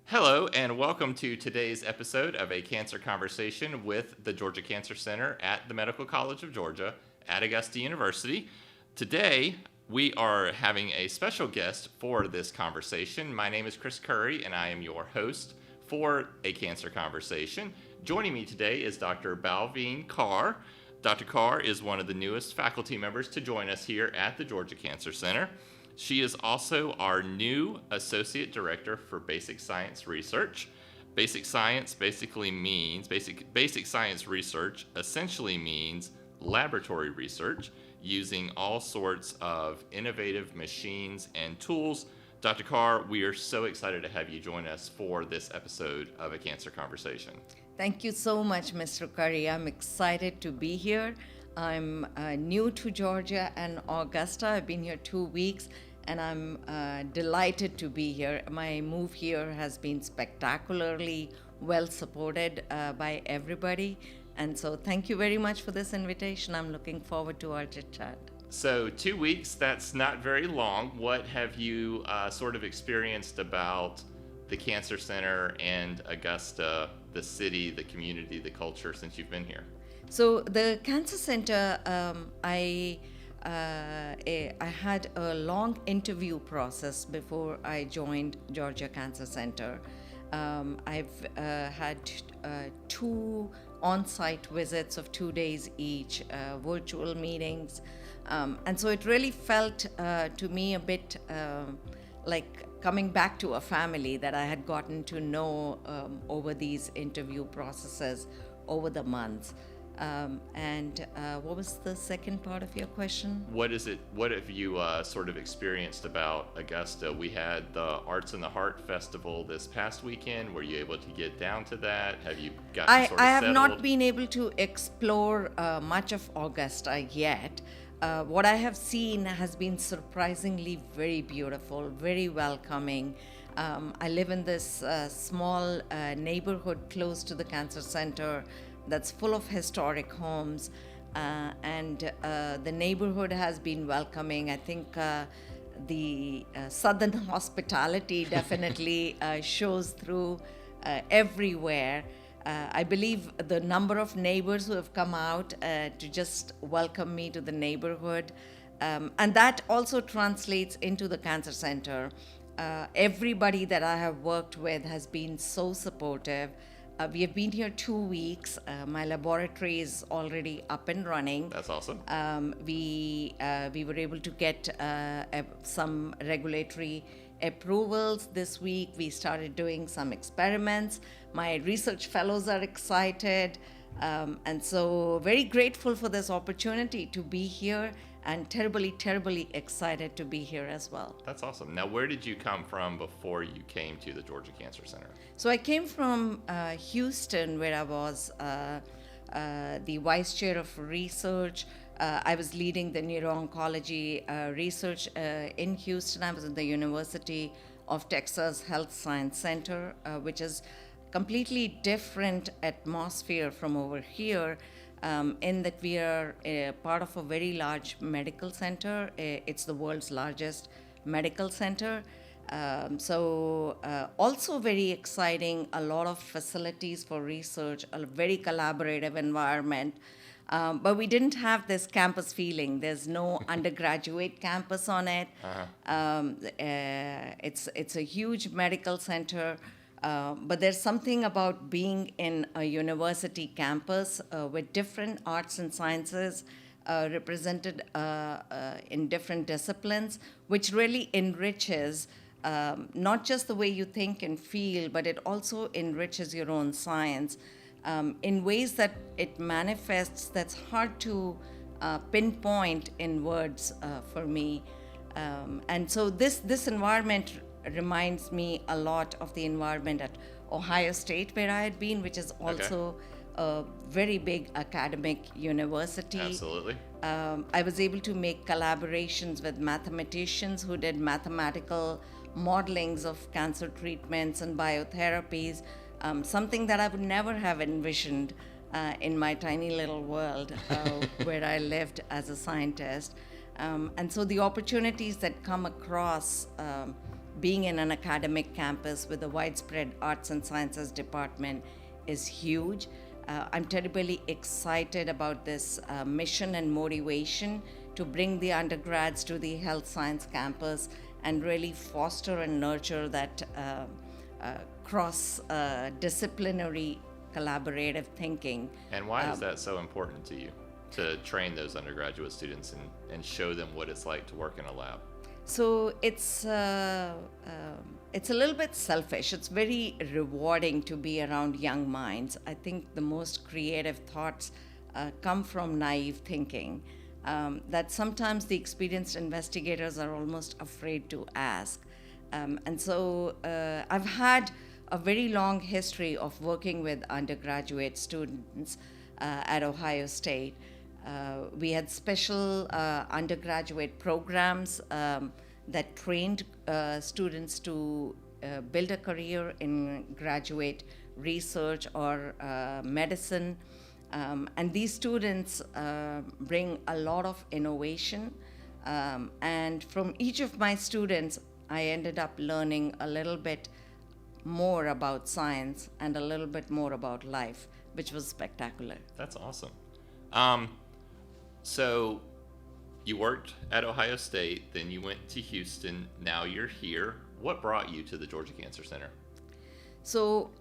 Hello, and welcome to today's episode of A Cancer Conversation with the Georgia Cancer Center at the Medical College of Georgia at Augusta University. Today, we are having a special guest for this conversation. My name is Chris Curry, and I am your host for A Cancer Conversation. Joining me today is Dr. Balveen Kaur. Dr. Kaur is one of the newest faculty members to join us here at the Georgia Cancer Center. She is also our new Associate Director for Basic Science Research. Basic science research essentially means laboratory research using all sorts of innovative machines and tools. Dr. Kaur, we are so excited to have you join us for this episode of A Cancer Conversation. Thank you so much, Mr. Curry. I'm excited to be here. I'm new to Georgia and Augusta. I've been here 2 weeks, and I'm delighted to be here. My move here has been spectacularly well supported by everybody. And so thank you very much for this invitation. I'm looking forward to our chit chat. So 2 weeks, that's not very long. What have you sort of experienced about the Cancer Center and Augusta, the city, the community, the culture since you've been here? So the Cancer Center, I had a long interview process before I joined Georgia Cancer Center. I've had 2 on-site visits of 2 days each, virtual meetings. And so it really felt to me a bit like coming back to a family that I had gotten to know over these interview processes over the months. What was the second part of your question? What have you sort of experienced about Augusta? We had the Arts in the Heart Festival this past weekend. Were you able to get down to that? Have you gotten I sort of have settled? not been able to explore much of Augusta yet. What I have seen has been surprisingly very beautiful, very welcoming. I live in this small neighborhood close to the Cancer Center that's full of historic homes, and the neighborhood has been welcoming. I think the southern hospitality definitely shows through everywhere. I believe the number of neighbors who have come out to just welcome me to the neighborhood, and that also translates into the Cancer Center. Everybody that I have worked with has been so supportive. We have been here 2 weeks. My laboratory is already up and running. That's awesome. We were able to get some regulatory approvals this week. We started doing some experiments. My research fellows are excited. And so very grateful for this opportunity to be here, and terribly excited to be here as well. That's awesome. Now, where did you come from before you came to the Georgia Cancer Center? So I came from Houston, where I was the vice chair of research. I was leading the neuro-oncology research in Houston. I was at the University of Texas Health Science Center, which is completely different atmosphere from over here, in that we are part of a very large medical center. It's the world's largest medical center. Also very exciting, a lot of facilities for research, a very collaborative environment. But we didn't have this campus feeling. There's no undergraduate campus on it. It's a huge medical center, but there's something about being in a university campus with different arts and sciences represented in different disciplines, which really enriches not just the way you think and feel, but it also enriches your own science in ways that it manifests that's hard to pinpoint in words for me. And so this environment reminds me a lot of the environment at Ohio State, where I had been, which is also a very big academic university. Absolutely. I was able to make collaborations with mathematicians who did mathematical modelings of cancer treatments and biotherapies, something that I would never have envisioned in my tiny little world where I lived as a scientist. And so the opportunities that come across being in an academic campus with a widespread arts and sciences department is huge. I'm terribly excited about this mission and motivation to bring the undergrads to the health science campus and really foster and nurture that cross-disciplinary collaborative thinking. And why is that so important to you, to train those undergraduate students and show them what it's like to work in a lab? So it's a little bit selfish. It's very rewarding to be around young minds. I think the most creative thoughts come from naive thinking that sometimes the experienced investigators are almost afraid to ask. And so I've had a very long history of working with undergraduate students at Ohio State. We had special undergraduate programs that trained students to build a career in graduate research or medicine. And these students bring a lot of innovation. And from each of my students, I ended up learning a little bit more about science and a little bit more about life, which was spectacular. That's awesome. So you worked at Ohio State, then you went to Houston, now you're here. What brought you to the Georgia Cancer Center? So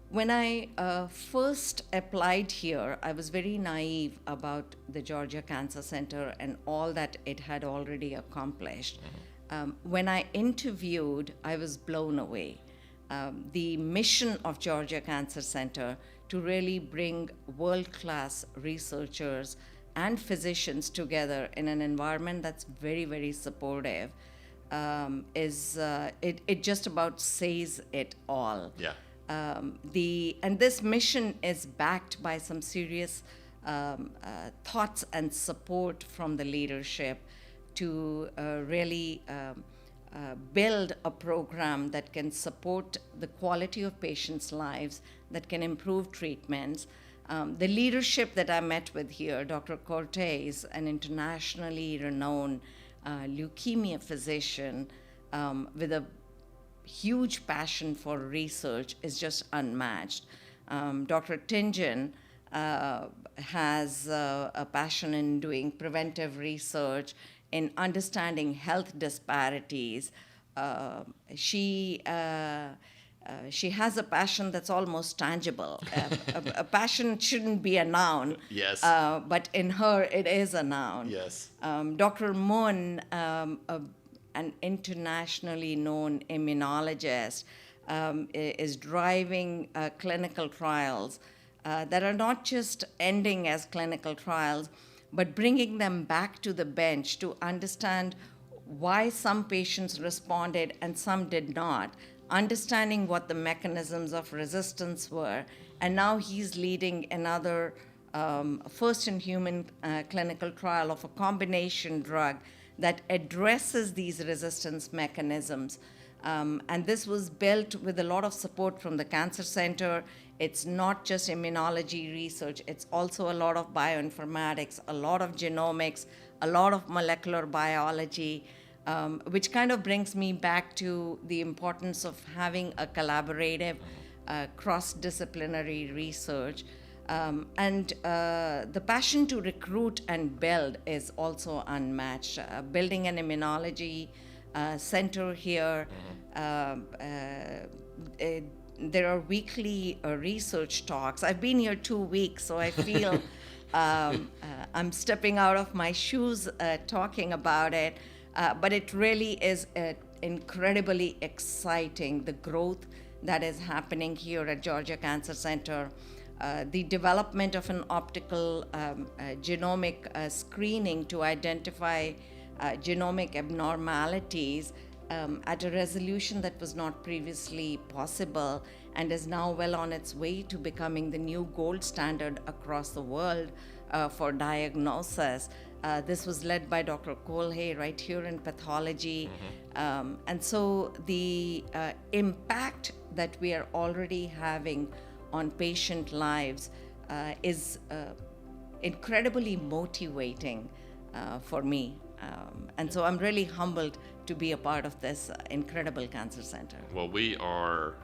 when I first applied here, I was very naive about the Georgia Cancer Center and all that it had already accomplished. When I interviewed, I was blown away. The mission of Georgia Cancer Center to really bring world-class researchers and physicians together in an environment that's very, very supportive it just about says it all. Yeah. And this mission is backed by some serious thoughts and support from the leadership to really build a program that can support the quality of patients' lives, that can improve treatments. The leadership that I met with here, Dr. Cortez, an internationally renowned leukemia physician with a huge passion for research, is just unmatched. Dr. Tingen has a passion in doing preventive research, in understanding health disparities. She has a passion that's almost tangible. A passion shouldn't be a noun. Yes. But in her, it is a noun. Yes. Dr. Moon, an internationally known immunologist, is driving clinical trials that are not just ending as clinical trials, but bringing them back to the bench to understand why some patients responded and some did not, understanding what the mechanisms of resistance were. And now he's leading another first-in-human clinical trial of a combination drug that addresses these resistance mechanisms. And this was built with a lot of support from the Cancer Center. It's not just immunology research, it's also a lot of bioinformatics, a lot of genomics, a lot of molecular biology, which kind of brings me back to the importance of having a collaborative, cross-disciplinary research. And the passion to recruit and build is also unmatched. Building an immunology center here, there are weekly research talks. I've been here 2 weeks, so I feel I'm stepping out of my shoes talking about it. But it really is incredibly exciting, the growth that is happening here at Georgia Cancer Center. The development of an optical genomic screening to identify genomic abnormalities at a resolution that was not previously possible and is now well on its way to becoming the new gold standard across the world for diagnosis. This was led by Dr. Colhay right here in pathology. And so the impact that we are already having on patient lives is incredibly motivating for me. And so I'm really humbled to be a part of this incredible cancer center. Well, we are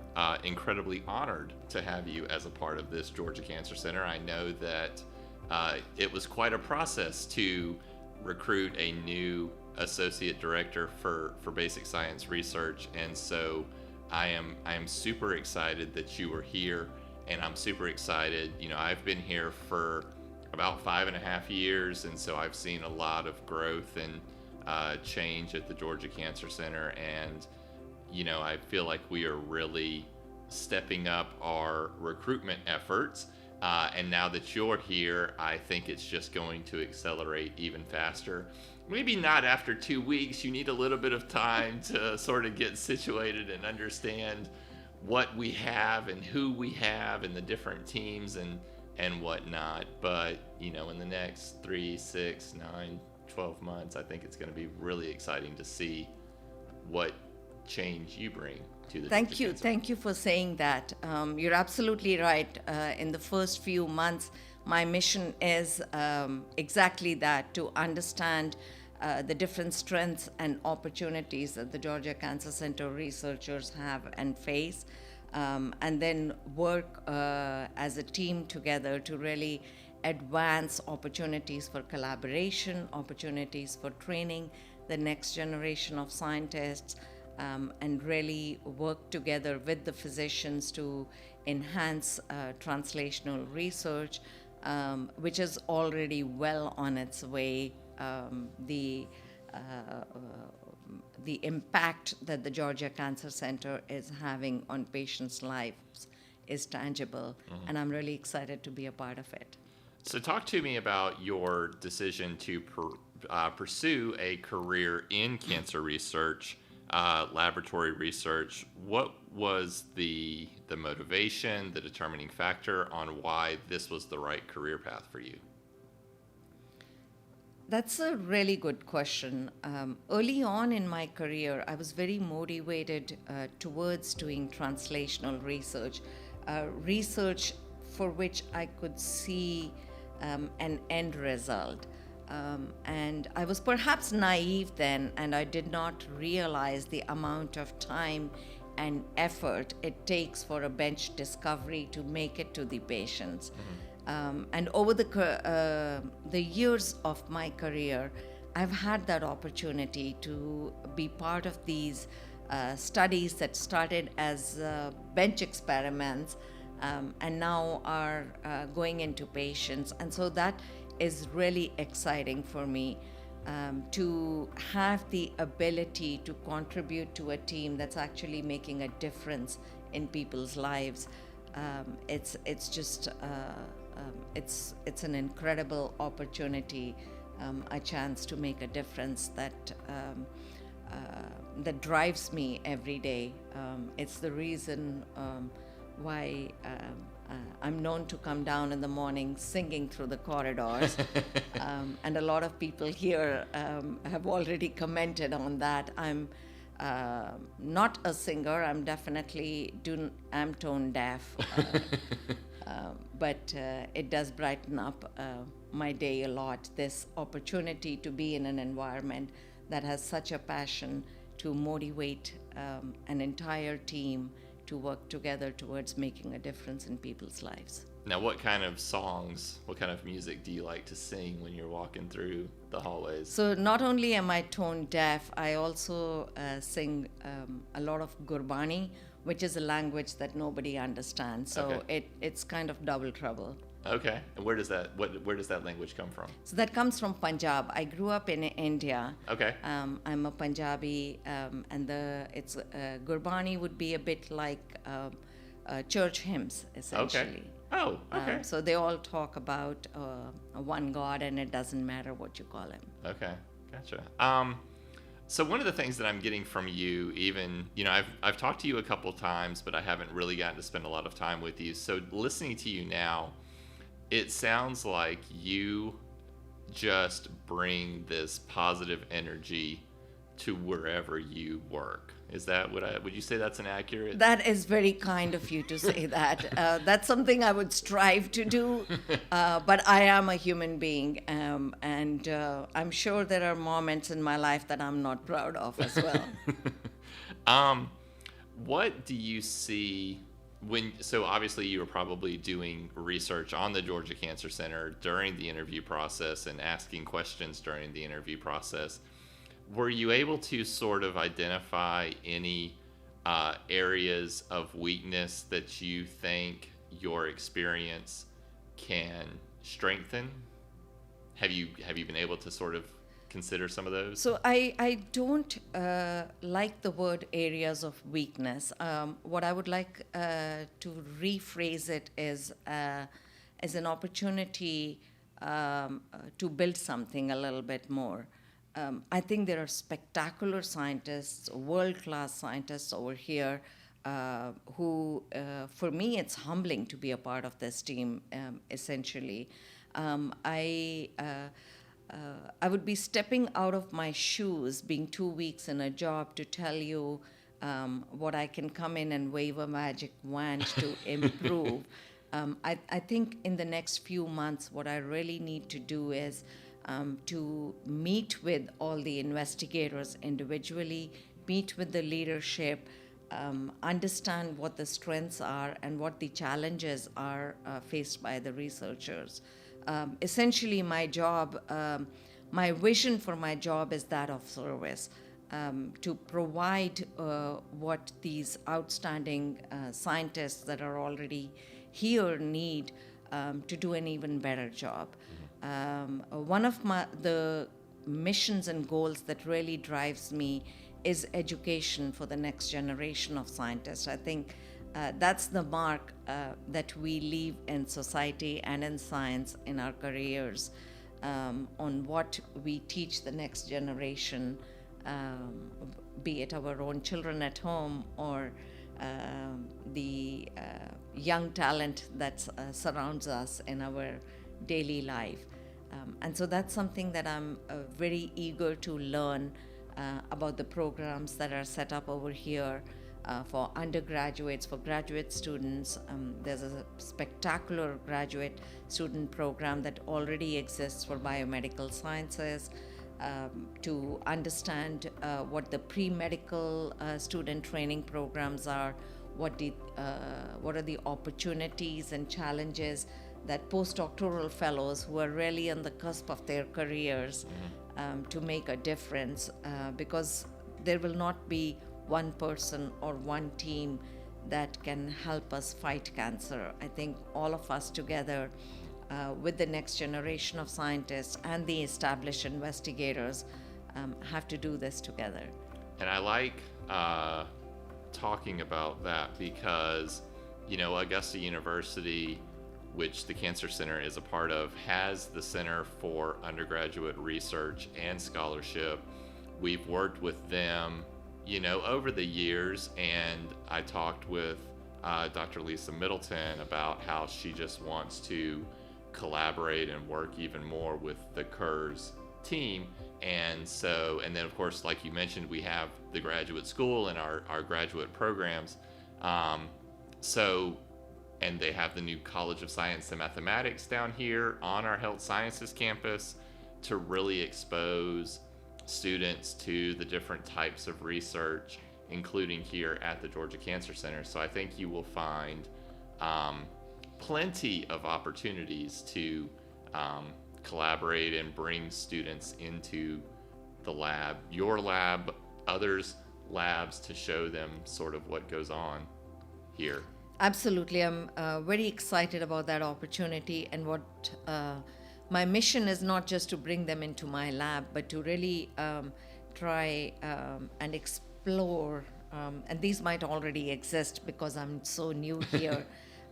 incredibly honored to have you as a part of this Georgia Cancer Center. I know that it was quite a process to recruit a new associate director for basic science research, and so I am super excited that you were here, and I'm super excited. You know, I've been here for about 5.5 years, and so I've seen a lot of growth and change at the Georgia Cancer Center, and you know, I feel like we are really stepping up our recruitment efforts. And now that you're here, I think it's just going to accelerate even faster. Maybe not after 2 weeks. You need a little bit of time to sort of get situated and understand what we have and who we have and the different teams and whatnot. But, you know, in the next 3, 6, 9, 12 months, I think it's going to be really exciting to see what change you bring to the Thank you. Cancer. Thank you for saying that. You're absolutely right. In the first few months, my mission is exactly that, to understand the different strengths and opportunities that the Georgia Cancer Center researchers have and face, and then work as a team together to really advance opportunities for collaboration, opportunities for training the next generation of scientists, and really work together with the physicians to enhance translational research, which is already well on its way. The impact that the Georgia Cancer Center is having on patients' lives is tangible, and I'm really excited to be a part of it. So talk to me about your decision to pursue a career in cancer research, laboratory research. What was the motivation, the determining factor on why this was the right career path for you? That's a really good question. Early on in my career, I was very motivated towards doing translational research, research for which I could see an end result. And I was perhaps naive then, and I did not realize the amount of time and effort it takes for a bench discovery to make it to the patients. And over the years of my career, I've had that opportunity to be part of these studies that started as bench experiments and now are going into patients. And so that is really exciting for me, to have the ability to contribute to a team that's actually making a difference in people's lives. It's just it's an incredible opportunity, a chance to make a difference that drives me every day. It's the reason why I'm known to come down in the morning singing through the corridors, and a lot of people here have already commented on that. I'm not a singer. I'm definitely am tone deaf, but it does brighten up my day a lot. This opportunity to be in an environment that has such a passion to motivate an entire team to work together towards making a difference in people's lives. Now, what kind of songs, what kind of music do you like to sing when you're walking through the hallways? So not only am I tone deaf, I also sing a lot of Gurbani, which is a language that nobody understands. So Okay. it's kind of double trouble. Okay. And where does that language come from? So that comes from Punjab. I grew up in India. Okay. I'm a Punjabi, and Gurbani would be a bit like church hymns, essentially. Oh, okay. So they all talk about one God, and it doesn't matter what you call him. Okay, gotcha. So one of the things that I'm getting from you, even, you know, I've talked to you a couple times, but I haven't really gotten to spend a lot of time with you. So listening to you now, it sounds like you just bring this positive energy to wherever you work. Is that would you say that's an accurate? That is very kind of you to say that. That's something I would strive to do, but I am a human being, and I'm sure there are moments in my life that I'm not proud of as well. What do you see so obviously you were probably doing research on the Georgia Cancer Center during the interview process and asking questions during the interview process. Were you able to sort of identify any areas of weakness that you think your experience can strengthen? Have you been able to sort of consider some of those? So I don't like the word areas of weakness. What I would like to rephrase it is as an opportunity to build something a little bit more. I think there are spectacular scientists, world-class scientists over here who, for me, it's humbling to be a part of this team, essentially. I would be stepping out of my shoes, being 2 weeks in a job, to tell you what I can come in and wave a magic wand to improve. I think in the next few months, what I really need to do is to meet with all the investigators individually, meet with the leadership, understand what the strengths are and what the challenges are faced by the researchers. Essentially, my job, my vision for my job is that of service, to provide what these outstanding scientists that are already here need to do an even better job. One of the missions and goals that really drives me is education for the next generation of scientists. I think that's the mark that we leave in society and in science in our careers, on what we teach the next generation, be it our own children at home or the young talent that surrounds us in our daily life. And so that's something that I'm very eager to learn about the programs that are set up over here for undergraduates, for graduate students. There's a spectacular graduate student program that already exists for biomedical sciences, to understand what the pre-medical student training programs are, what are the opportunities and challenges that postdoctoral fellows who are really on the cusp of their careers to make a difference, because there will not be one person or one team that can help us fight cancer. I think all of us together, with the next generation of scientists and the established investigators, have to do this together. And I like talking about that because, Augusta University, which the Cancer Center is a part of, has the Center for Undergraduate Research and Scholarship. We've worked with them, over the years, and I talked with Dr. Lisa Middleton about how she just wants to collaborate and work even more with the KERS team. And then of course, like you mentioned, we have the graduate school and our graduate programs. And they have the new College of Science and Mathematics down here on our Health Sciences campus to really expose students to the different types of research, including here at the Georgia Cancer Center. So I think you will find plenty of opportunities to collaborate and bring students into the lab, your lab, others' labs, to show them sort of what goes on here. Absolutely. I'm very excited about that opportunity, and what my mission is not just to bring them into my lab, but to really try and explore, and these might already exist because I'm so new here,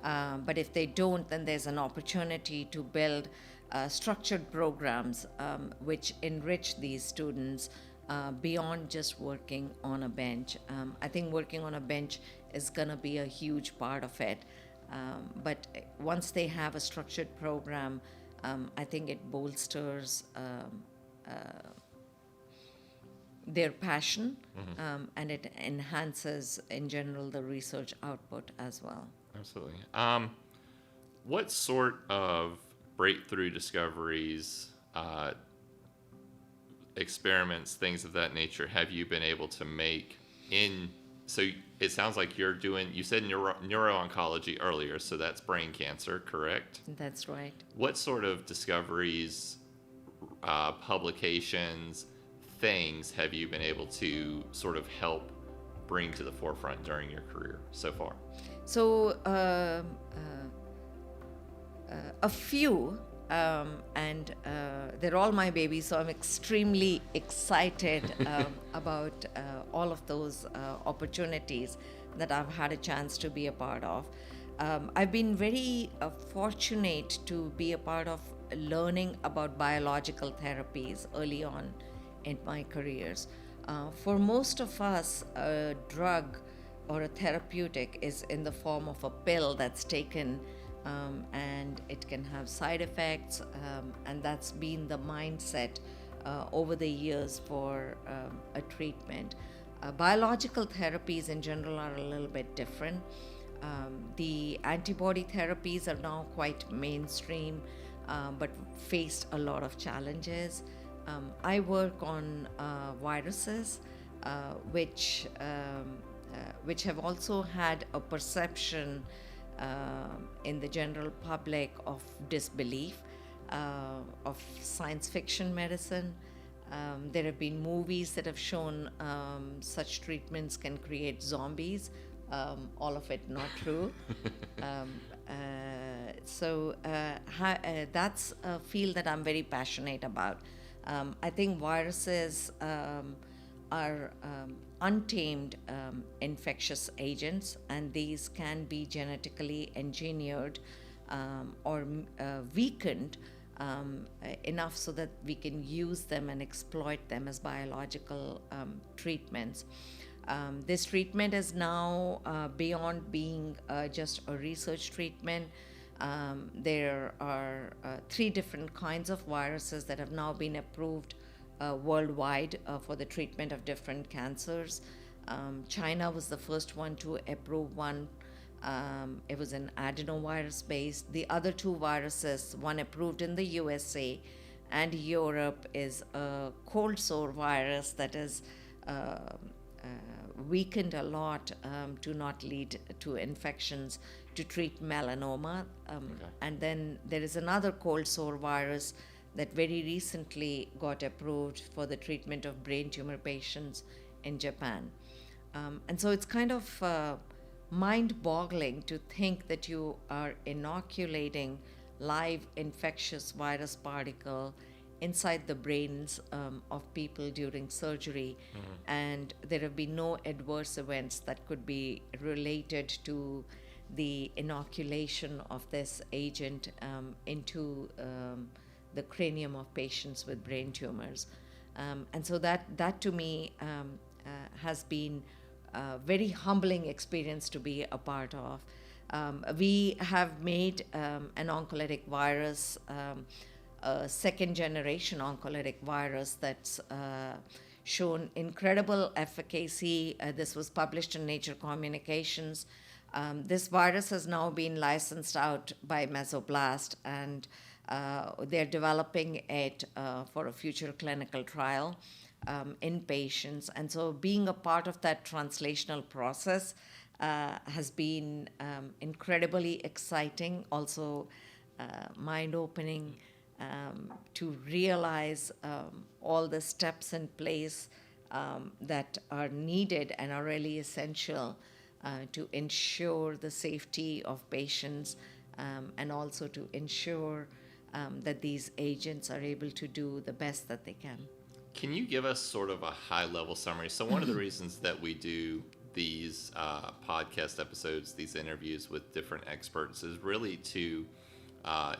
but if they don't, then there's an opportunity to build structured programs which enrich these students beyond just working on a bench. I think working on a bench is going to be a huge part of it. But once they have a structured program, their passion, and it enhances, in general, the research output as well. Absolutely. What sort of breakthrough discoveries, experiments, things of that nature have you been able to make in? So it sounds like you said neuro-oncology earlier, so that's brain cancer, correct? That's right. What sort of discoveries, publications, things have you been able to sort of help bring to the forefront during your career so far? So, a few, and they're all my babies, so I'm extremely excited about all of those opportunities that I've had a chance to be a part of. I've been very fortunate to be a part of learning about biological therapies early on in my careers. For most of us, a drug or a therapeutic is in the form of a pill that's taken, and it can have side effects, and that's been the mindset over the years for a treatment. Biological therapies in general are a little bit different. The antibody therapies are now quite mainstream, but faced a lot of challenges. I work on viruses, which have also had a perception in the general public of disbelief of science fiction medicine. There have been movies that have shown such treatments can create zombies. All of it not true. That's a field that I'm very passionate about. I think viruses are untamed infectious agents, and these can be genetically engineered or weakened enough so that we can use them and exploit them as biological treatments. This treatment is now beyond being just a research treatment. There are 3 different kinds of viruses that have now been approved worldwide for the treatment of different cancers. China was the first one to approve one. It was an adenovirus based. The other 2 viruses, one approved in the USA and Europe, is a cold sore virus that is weakened a lot to not lead to infections, to treat melanoma. And then there is another cold sore virus that very recently got approved for the treatment of brain tumor patients in Japan. And so it's kind of mind-boggling to think that you are inoculating live infectious virus particle inside the brains of people during surgery, and there have been no adverse events that could be related to the inoculation of this agent into the cranium of patients with brain tumors. And so that to me has been a very humbling experience to be a part of. We have made an oncolytic virus, a 2nd generation oncolytic virus that's shown incredible efficacy. This was published in Nature Communications. This virus has now been licensed out by Mesoblast, and they're developing it for a future clinical trial in patients. And so being a part of that translational process has been incredibly exciting, also mind-opening, to realize all the steps in place that are needed and are really essential to ensure the safety of patients, and also to ensure that these agents are able to do the best that they can. Can you give us sort of a high-level summary? So one of the reasons that we do these podcast episodes, these interviews with different experts, is really to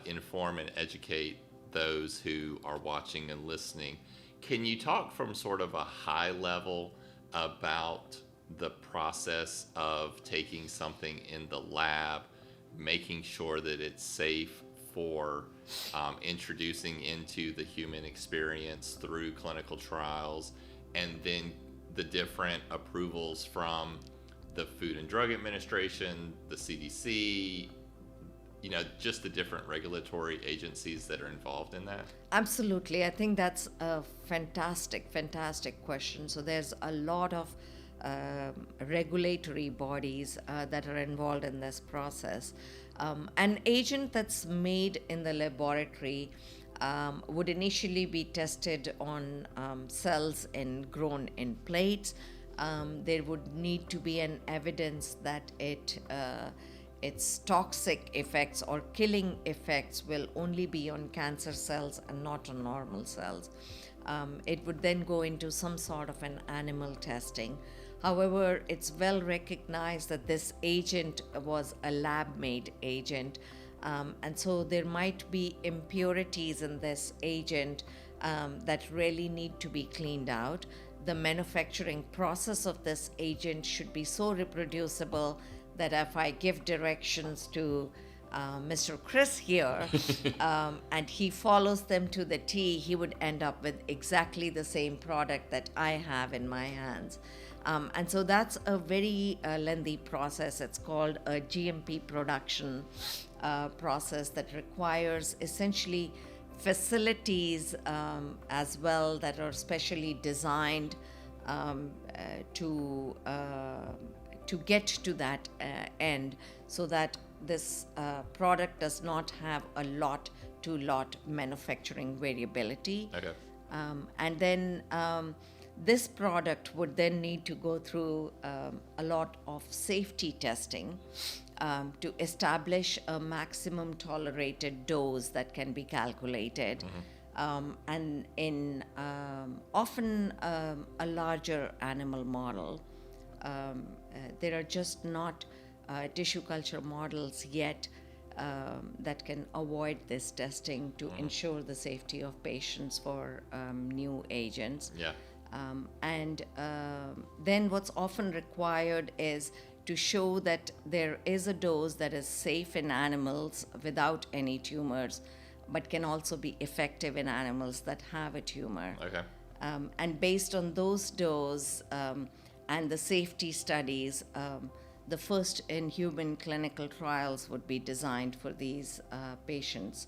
inform and educate those who are watching and listening. Can you talk from sort of a high level about the process of taking something in the lab, making sure that it's safe for introducing into the human experience through clinical trials, and then the different approvals from the Food and Drug Administration, the CDC, just the different regulatory agencies that are involved in that? Absolutely. I think that's a fantastic question. So there's a lot of regulatory bodies that are involved in this process. An agent that's made in the laboratory would initially be tested on cells grown in plates. There would need to be an evidence that its toxic effects or killing effects will only be on cancer cells and not on normal cells. It would then go into some sort of an animal testing. However, it's well recognized that this agent was a lab-made agent, and so there might be impurities in this agent that really need to be cleaned out. The manufacturing process of this agent should be so reproducible that if I give directions to Mr. Chris here and he follows them to the T, he would end up with exactly the same product that I have in my hands. And so that's a very lengthy process. It's called a GMP production process that requires essentially facilities as well that are specially designed to get to that end, so that this product does not have a lot-to-lot manufacturing variability. Okay. And then this product would then need to go through a lot of safety testing to establish a maximum tolerated dose that can be calculated. And in often a larger animal model. There are just not tissue culture models yet that can avoid this testing to ensure the safety of patients for new agents. Yeah. And then what's often required is to show that there is a dose that is safe in animals without any tumors, but can also be effective in animals that have a tumor. Okay. And based on those doses and the safety studies, the first in human clinical trials would be designed for these patients,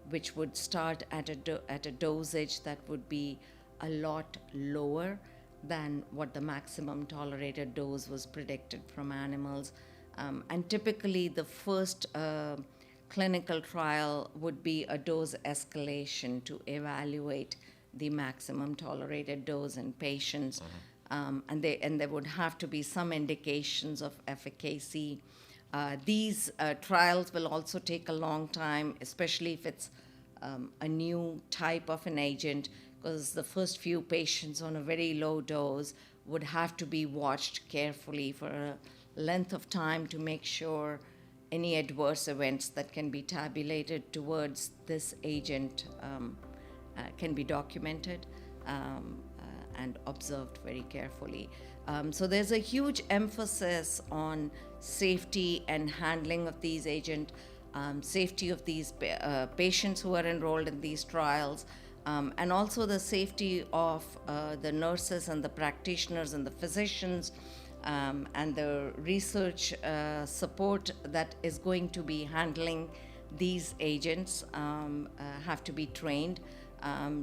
which would start at a dosage that would be a lot lower than what the maximum tolerated dose was predicted from animals. And typically the first clinical trial would be a dose escalation to evaluate the maximum tolerated dose in patients. And there would have to be some indications of efficacy. These trials will also take a long time, especially if it's a new type of an agent, because the first few patients on a very low dose would have to be watched carefully for a length of time to make sure any adverse events that can be tabulated towards this agent can be documented and observed very carefully. So there's a huge emphasis on safety and handling of these agents, safety of these patients who are enrolled in these trials, and also the safety of the nurses and the practitioners and the physicians, and the research support that is going to be handling these agents have to be trained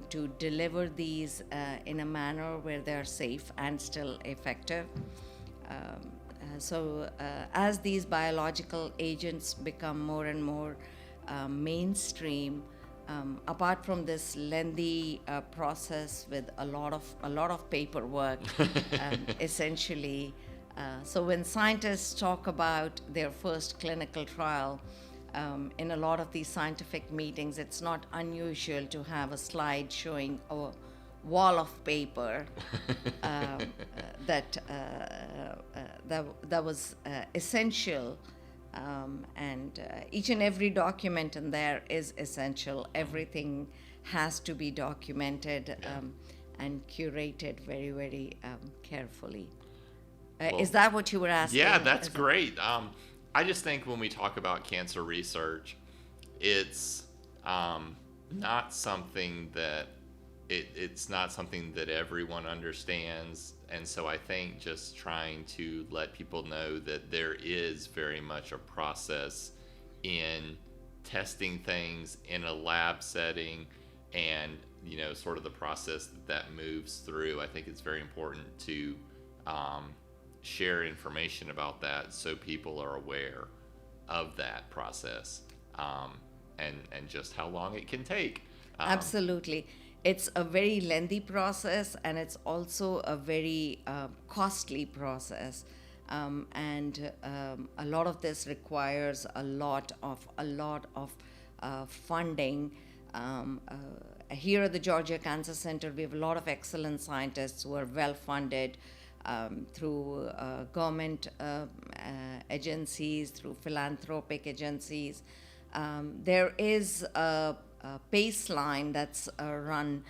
to deliver these in a manner where they are safe and still effective. So as these biological agents become more and more mainstream, apart from this lengthy process with a lot of paperwork, essentially, so when scientists talk about their first clinical trial, in a lot of these scientific meetings, it's not unusual to have a slide showing a wall of paper that was essential, and each and every document in there is essential. Everything has to be documented and curated very, very carefully. Is that what you were asking? Yeah, that's great. I just think when we talk about cancer research, it's not something that it's not something that everyone understands. And so I think just trying to let people know that there is very much a process in testing things in a lab setting, and sort of the process that moves through. I think it's very important to share information about that so people are aware of that process, and just how long it can take. Absolutely. It's a very lengthy process, and it's also a very costly process. And a lot of this requires a lot of funding. Here at the Georgia Cancer Center, we have a lot of excellent scientists who are well funded through government agencies, through philanthropic agencies. There is a Paceline that's run.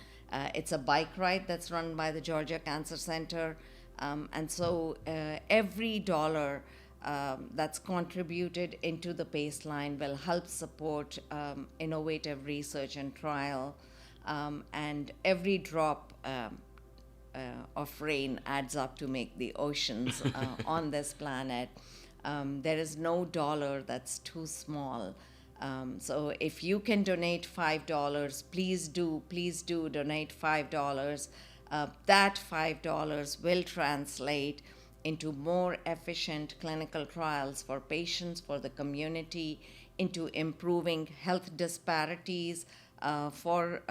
It's a bike ride that's run by the Georgia Cancer Center. And so every dollar that's contributed into the Paceline will help support innovative research and trial. And every drop of rain adds up to make the oceans on this planet. There is no dollar that's too small. So if you can donate $5, please do donate $5. That $5 will translate into more efficient clinical trials for patients, for the community, into improving health disparities for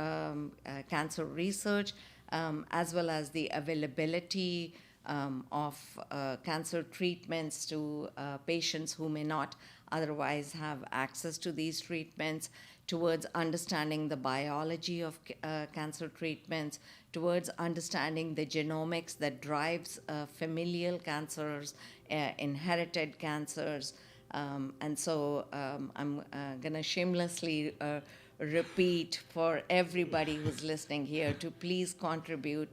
cancer research, as well as the availability of cancer treatments to patients who may not otherwise have access to these treatments, towards understanding the biology of cancer treatments, towards understanding the genomics that drives familial cancers, inherited cancers. And so I'm going to shamelessly repeat for everybody who's listening here to please contribute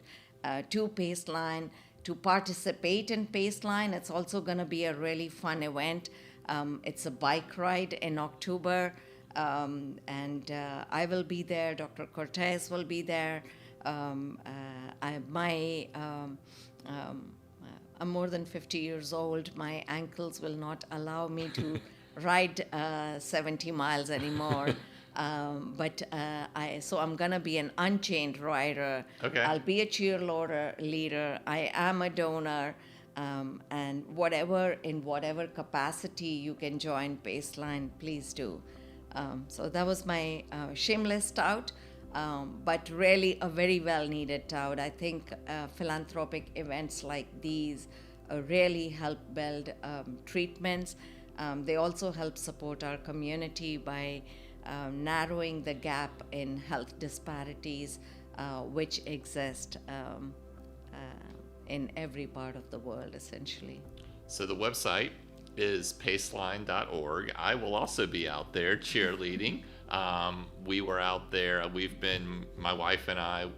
to Paceline, to participate in Paceline. It's also going to be a really fun event. It's a bike ride in October, and I will be there. Dr. Cortez will be there. I'm more than 50 years old. My ankles will not allow me to ride 70 miles anymore. So I'm gonna be an unchained rider. Okay. I'll be a cheerleader leader. I am a donor, and in whatever capacity you can join Paceline, please do. So that was my shameless tout, but really a very well needed tout. I think philanthropic events like these really help build treatments. They also help support our community by narrowing the gap in health disparities which exist in every part of the world, essentially. So the website is paceline.org. I will also be out there cheerleading. We were out there. My wife and I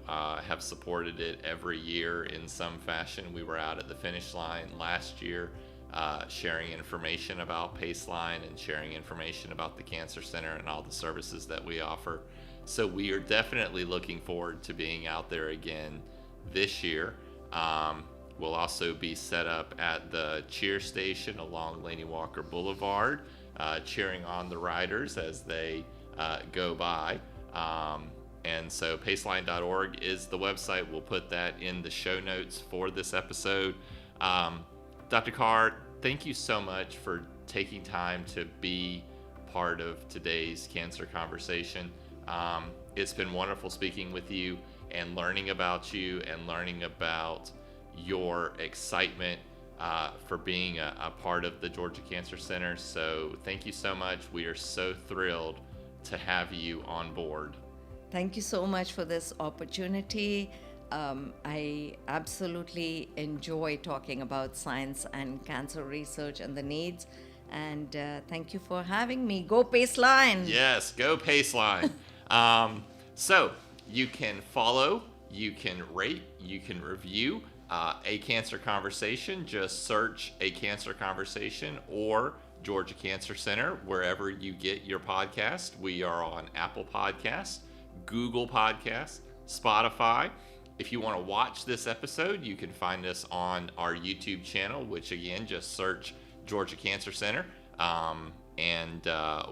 have supported it every year in some fashion. We were out at the finish line last year, sharing information about Paceline and sharing information about the Cancer Center and all the services that we offer. So we are definitely looking forward to being out there again this year. We'll also be set up at the cheer station along Laney Walker Boulevard, cheering on the riders as they go by. And so paceline.org is the website. We'll put that in the show notes for this episode. Dr. Kaur, thank you so much for taking time to be part of today's cancer conversation. It's been wonderful speaking with you and learning about you and learning about your excitement for being a part of the Georgia Cancer Center. So thank you so much. We are so thrilled to have you on board. Thank you so much for this opportunity. I absolutely enjoy talking about science and cancer research and the needs. And thank you for having me. Go Paceline! Yes, go Paceline. So you can follow, you can rate, you can review A Cancer Conversation. Just search A Cancer Conversation or Georgia Cancer Center wherever you get your podcast. We are on Apple Podcasts, Google Podcasts, Spotify. If you want to watch this episode, you can find us on our YouTube channel, which again, just search Georgia Cancer Center. And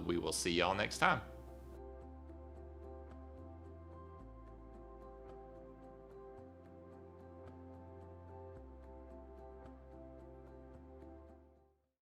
we will see y'all next time.